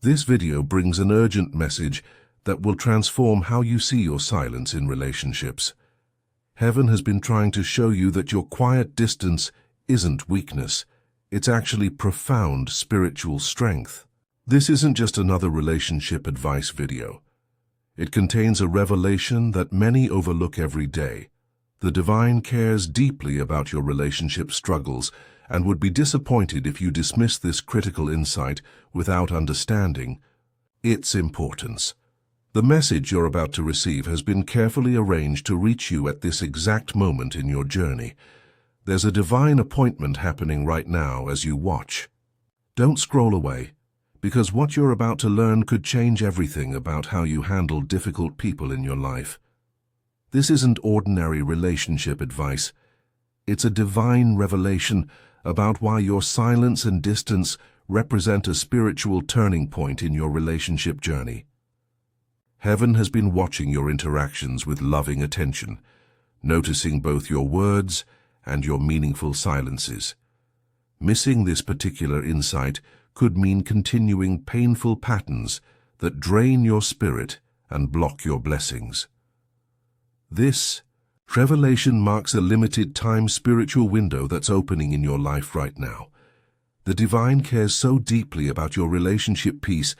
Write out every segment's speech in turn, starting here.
This video brings an urgent message that will transform how you see your silence in relationships. Heaven has been trying to show you that your quiet distance isn't weakness. It's actually profound spiritual strength. This isn't just another relationship advice video. It contains a revelation that many overlook every day. The divine cares deeply about your relationship struggles and would be disappointed if you dismiss this critical insight without understanding its importance. The message you're about to receive has been carefully arranged to reach you at this exact moment in your journey. There's a divine appointment happening right now as you watch. Don't scroll away, because what you're about to learn could change everything about how you handle difficult people in your life. This isn't ordinary relationship advice. It's a divine revelation about why your silence and distance represent a spiritual turning point in your relationship journey. Heaven has been watching your interactions with loving attention, noticing both your words and your meaningful silences. Missing this particular insight could mean continuing painful patterns that drain your spirit and block your blessings. This revelation marks a limited-time spiritual window that's opening in your life right now. The divine cares so deeply about your relationship peace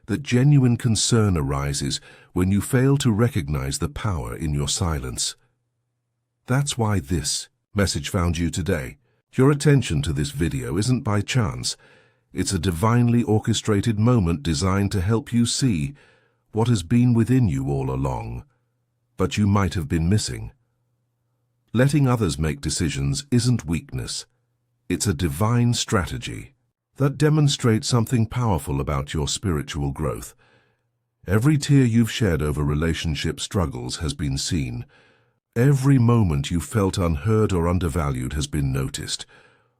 that genuine concern arises when you fail to recognize the power in your silence. That's why this message found you today. Your attention to this video isn't by chance. It's a divinely orchestrated moment designed to help you see what has been within you all along, but you might have been missing. Letting others make decisions isn't weakness. It's a divine strategy that demonstrates something powerful about your spiritual growth. Every tear you've shed over relationship struggles has been seen. Every moment you felt unheard or undervalued has been noticed.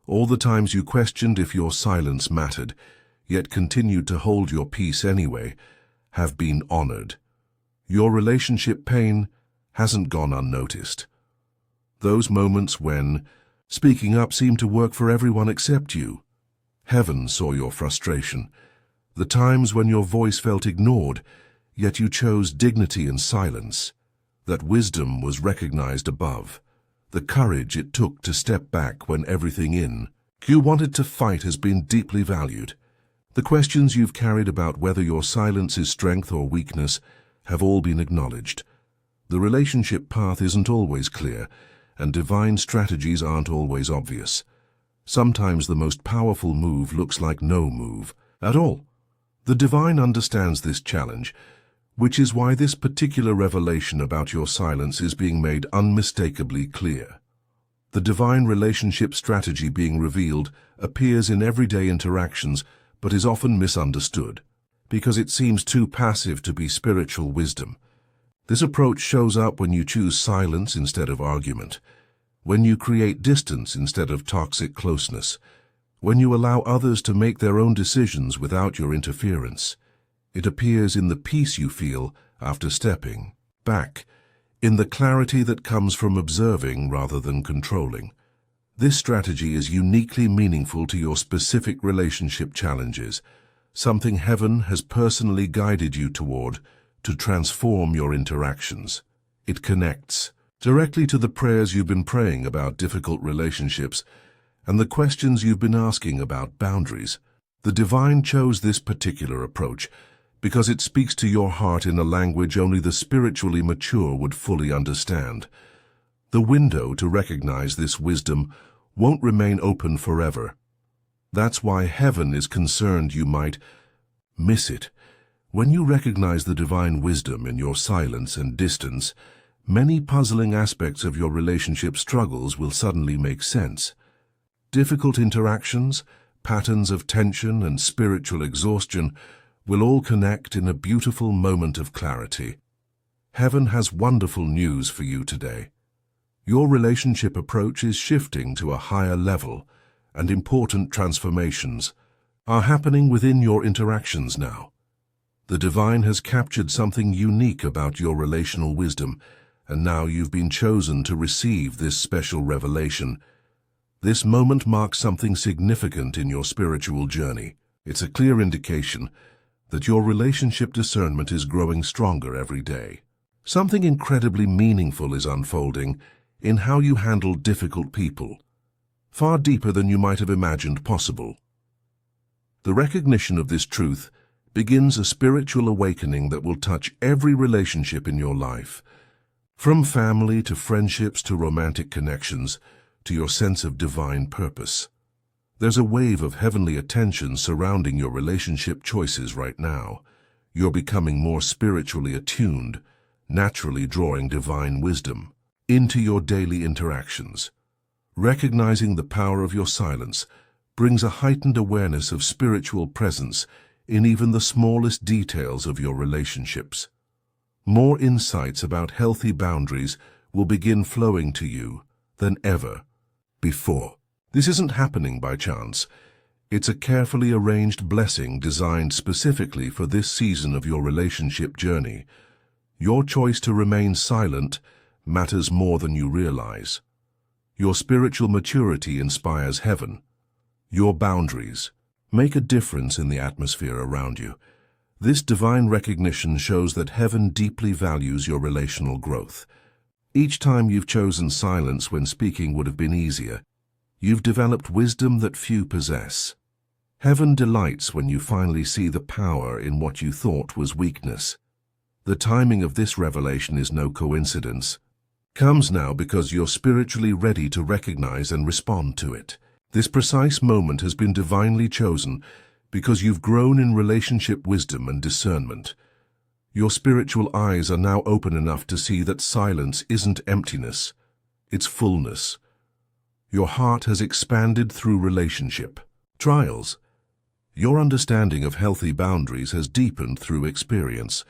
All the times you questioned if your silence mattered, yet continued to hold your peace anyway, have been honored. Your relationship pain hasn't gone unnoticed. Those moments when speaking up seemed to work for everyone except you. Heaven saw your frustration. The times when your voice felt ignored, yet you chose dignity and silence. That wisdom was recognized above. The courage it took to step back when everything you wanted to fight has been deeply valued. The questions you've carried about whether your silence is strength or weakness have all been acknowledged. The relationship path isn't always clear, and divine strategies aren't always obvious. Sometimes the most powerful move looks like no move at all. The divine understands this challenge, which is why this particular revelation about your silence is being made unmistakably clear. The divine relationship strategy being revealed appears in everyday interactions, but is often misunderstood, because it seems too passive to be spiritual wisdom. This approach shows up when you choose silence instead of argument, when you create distance instead of toxic closeness, when you allow others to make their own decisions without your interference. It appears in the peace you feel after stepping back, in the clarity that comes from observing rather than controlling. This strategy is uniquely meaningful to your specific relationship challenges, something Heaven has personally guided you toward to transform your interactions. It connects directly to the prayers you've been praying about difficult relationships and the questions you've been asking about boundaries. The divine chose this particular approach because it speaks to your heart in a language only the spiritually mature would fully understand. The window to recognize this wisdom won't remain open forever. That's why Heaven is concerned you might miss it. When you recognize the divine wisdom in your silence and distance, many puzzling aspects of your relationship struggles will suddenly make sense. Difficult interactions, patterns of tension, and spiritual exhaustion will all connect in a beautiful moment of clarity. Heaven has wonderful news for you today. Your relationship approach is shifting to a higher level, and important transformations are happening within your interactions now. The divine has captured something unique about your relational wisdom, and now you've been chosen to receive this special revelation. This moment marks something significant in your spiritual journey. It's a clear indication that your relationship discernment is growing stronger every day. Something incredibly meaningful is unfolding in how you handle difficult people, far deeper than you might have imagined possible. The recognition of this truth begins a spiritual awakening that will touch every relationship in your life, from family to friendships to romantic connections to your sense of divine purpose. There's a wave of heavenly attention surrounding your relationship choices right now. You're becoming more spiritually attuned, naturally drawing divine wisdom into your daily interactions. Recognizing the power of your silence brings a heightened awareness of spiritual presence in even the smallest details of your relationships. More insights about healthy boundaries will begin flowing to you than ever before. This isn't happening by chance. It's a carefully arranged blessing designed specifically for this season of your relationship journey. Your choice to remain silent matters more than you realize. Your spiritual maturity inspires heaven. Your boundaries make a difference in the atmosphere around you. This divine recognition shows that heaven deeply values your relational growth. Each time you've chosen silence when speaking would have been easier, you've developed wisdom that few possess. Heaven delights when you finally see the power in what you thought was weakness. The timing of this revelation is no coincidence. Comes now because you're spiritually ready to recognize and respond to it. This precise moment has been divinely chosen because you've grown in relationship wisdom and discernment. Your spiritual eyes are now open enough to see that silence isn't emptiness, it's fullness. Your heart has expanded through relationship trials. Your understanding of healthy boundaries has deepened through experience.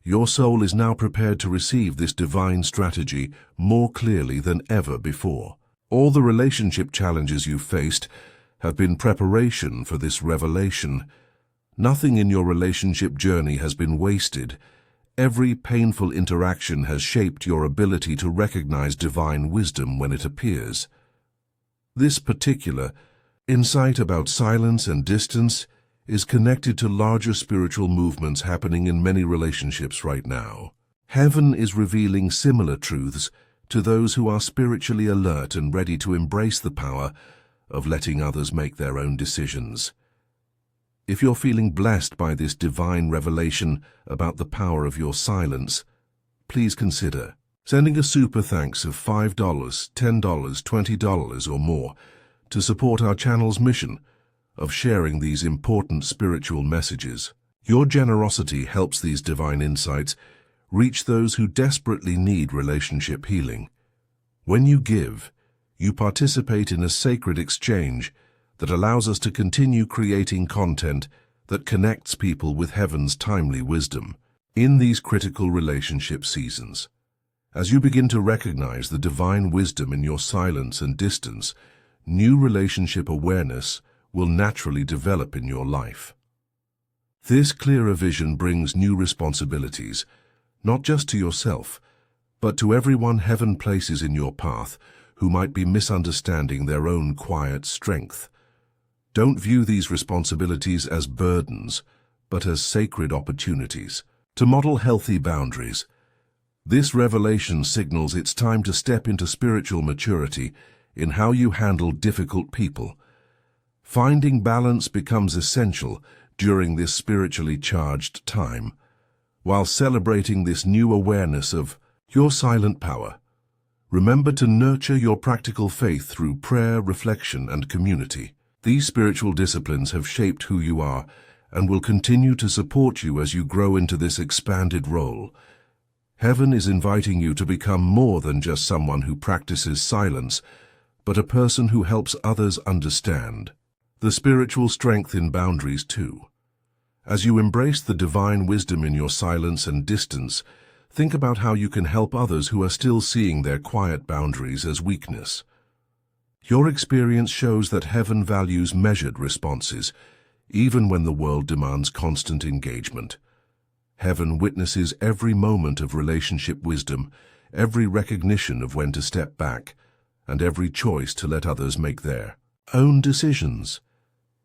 Your soul is now prepared to receive this divine strategy more clearly than ever before. All the relationship challenges you've faced have been preparation for this revelation. Nothing in your relationship journey has been wasted. Every painful interaction has shaped your ability to recognize divine wisdom when it appears. This particular insight about silence and distance is connected to larger spiritual movements happening in many relationships right now. Heaven is revealing similar truths to those who are spiritually alert and ready to embrace the power of letting others make their own decisions. If you're feeling blessed by this divine revelation about the power of your silence, please consider sending a super thanks of $5, $10, $20 or more to support our channel's mission of sharing these important spiritual messages. Your generosity helps these divine insights reach those who desperately need relationship healing. When you give, you participate in a sacred exchange that allows us to continue creating content that connects people with heaven's timely wisdom in these critical relationship seasons. As you begin to recognize the divine wisdom in your silence and distance, new relationship awareness will naturally develop in your life. This clearer vision brings new responsibilities, not just to yourself, but to everyone heaven places in your path who might be misunderstanding their own quiet strength. Don't view these responsibilities as burdens, but as sacred opportunities to model healthy boundaries. This revelation signals it's time to step into spiritual maturity in how you handle difficult people. Finding balance becomes essential during this spiritually charged time, while celebrating this new awareness of your silent power. Remember to nurture your practical faith through prayer, reflection, and community. These spiritual disciplines have shaped who you are and will continue to support you as you grow into this expanded role. Heaven is inviting you to become more than just someone who practices silence, but a person who helps others understand the spiritual strength in boundaries too. As you embrace the divine wisdom in your silence and distance, think about how you can help others who are still seeing their quiet boundaries as weakness. Your experience shows that heaven values measured responses, even when the world demands constant engagement. Heaven witnesses every moment of relationship wisdom, every recognition of when to step back, and every choice to let others make their own decisions.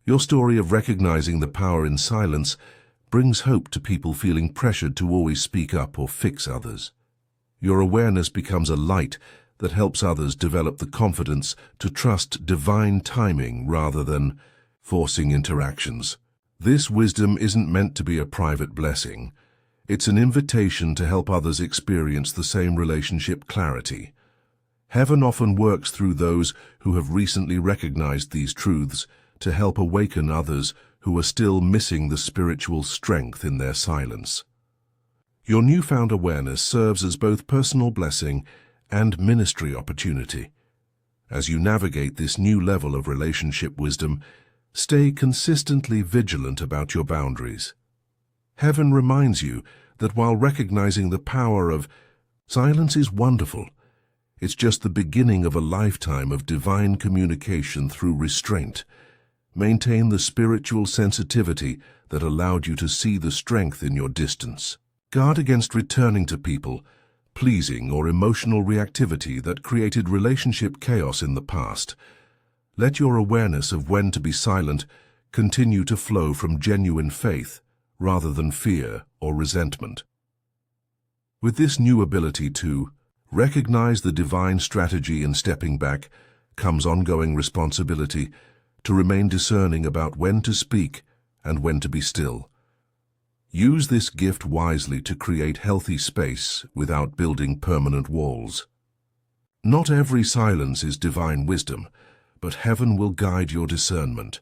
Your story of recognizing the power in silence brings hope to people feeling pressured to always speak up or fix others. Your awareness becomes a light that helps others develop the confidence to trust divine timing rather than forcing interactions. This wisdom isn't meant to be a private blessing. It's an invitation to help others experience the same relationship clarity. Heaven often works through those who have recently recognized these truths to help awaken others who are still missing the spiritual strength in their silence. Your newfound awareness serves as both personal blessing and ministry opportunity. As you navigate this new level of relationship wisdom, stay consistently vigilant about your boundaries. Heaven reminds you that while recognizing the power of silence is wonderful, it's just the beginning of a lifetime of divine communication through restraint. Maintain the spiritual sensitivity that allowed you to see the strength in your distance. Guard against returning to people, pleasing, or emotional reactivity that created relationship chaos in the past. Let your awareness of when to be silent continue to flow from genuine faith rather than fear or resentment. With this new ability to recognize the divine strategy in stepping back comes ongoing responsibility to remain discerning about when to speak and when to be still. Use this gift wisely to create healthy space without building permanent walls. Not every silence is divine wisdom, but heaven will guide your discernment.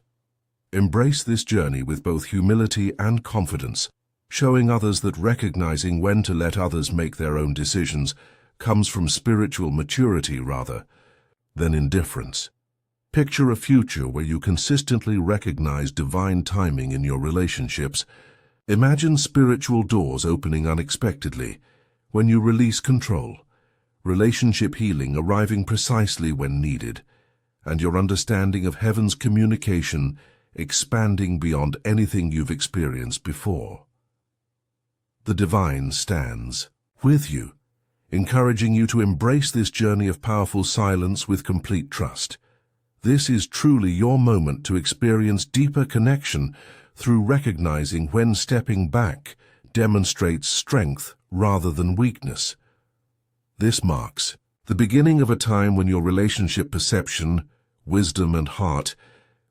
Embrace this journey with both humility and confidence, showing others that recognizing when to let others make their own decisions comes from spiritual maturity rather than indifference. Picture a future where you consistently recognize divine timing in your relationships. Imagine spiritual doors opening unexpectedly when you release control, relationship healing arriving precisely when needed, and your understanding of heaven's communication expanding beyond anything you've experienced before. The divine stands with you, encouraging you to embrace this journey of powerful silence with complete trust. This is truly your moment to experience deeper connection through recognizing when stepping back demonstrates strength rather than weakness. This marks the beginning of a time when your relationship perception, wisdom, and heart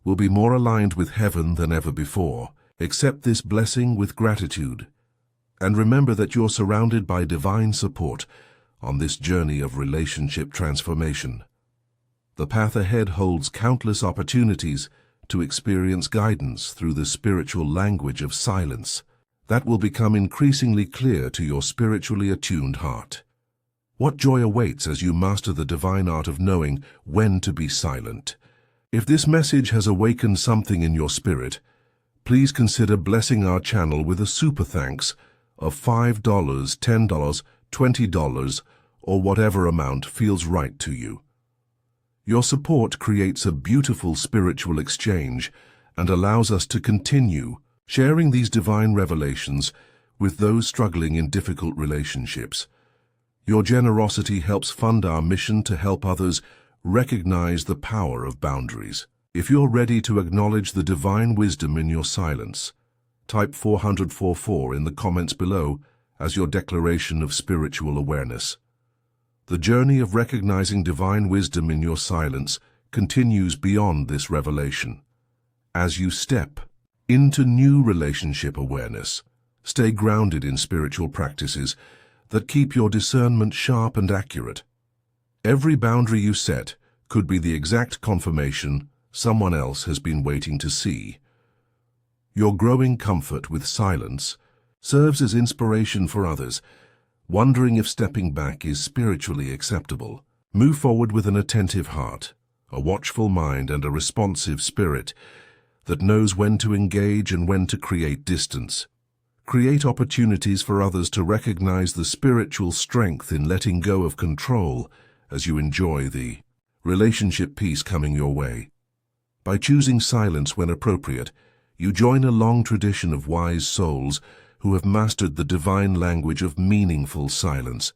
will be more aligned with heaven than ever before. Accept this blessing with gratitude, and remember that you're surrounded by divine support on this journey of relationship transformation. The path ahead holds countless opportunities to experience guidance through the spiritual language of silence that will become increasingly clear to your spiritually attuned heart. What joy awaits as you master the divine art of knowing when to be silent. If this message has awakened something in your spirit, please consider blessing our channel with a super thanks of $5, $10, $20, or whatever amount feels right to you. Your support creates a beautiful spiritual exchange and allows us to continue sharing these divine revelations with those struggling in difficult relationships. Your generosity helps fund our mission to help others recognize the power of boundaries. If you're ready to acknowledge the divine wisdom in your silence, type 444 in the comments below as your declaration of spiritual awareness. The journey of recognizing divine wisdom in your silence continues beyond this revelation. As you step into new relationship awareness, stay grounded in spiritual practices that keep your discernment sharp and accurate. Every boundary you set could be the exact confirmation someone else has been waiting to see. Your growing comfort with silence serves as inspiration for others, wondering if stepping back is spiritually acceptable. Move forward with an attentive heart, a watchful mind, and a responsive spirit that knows when to engage and when to create distance. Create opportunities for others to recognize the spiritual strength in letting go of control as you enjoy the relationship peace coming your way. By choosing silence when appropriate, you join a long tradition of wise souls who have mastered the divine language of meaningful silence.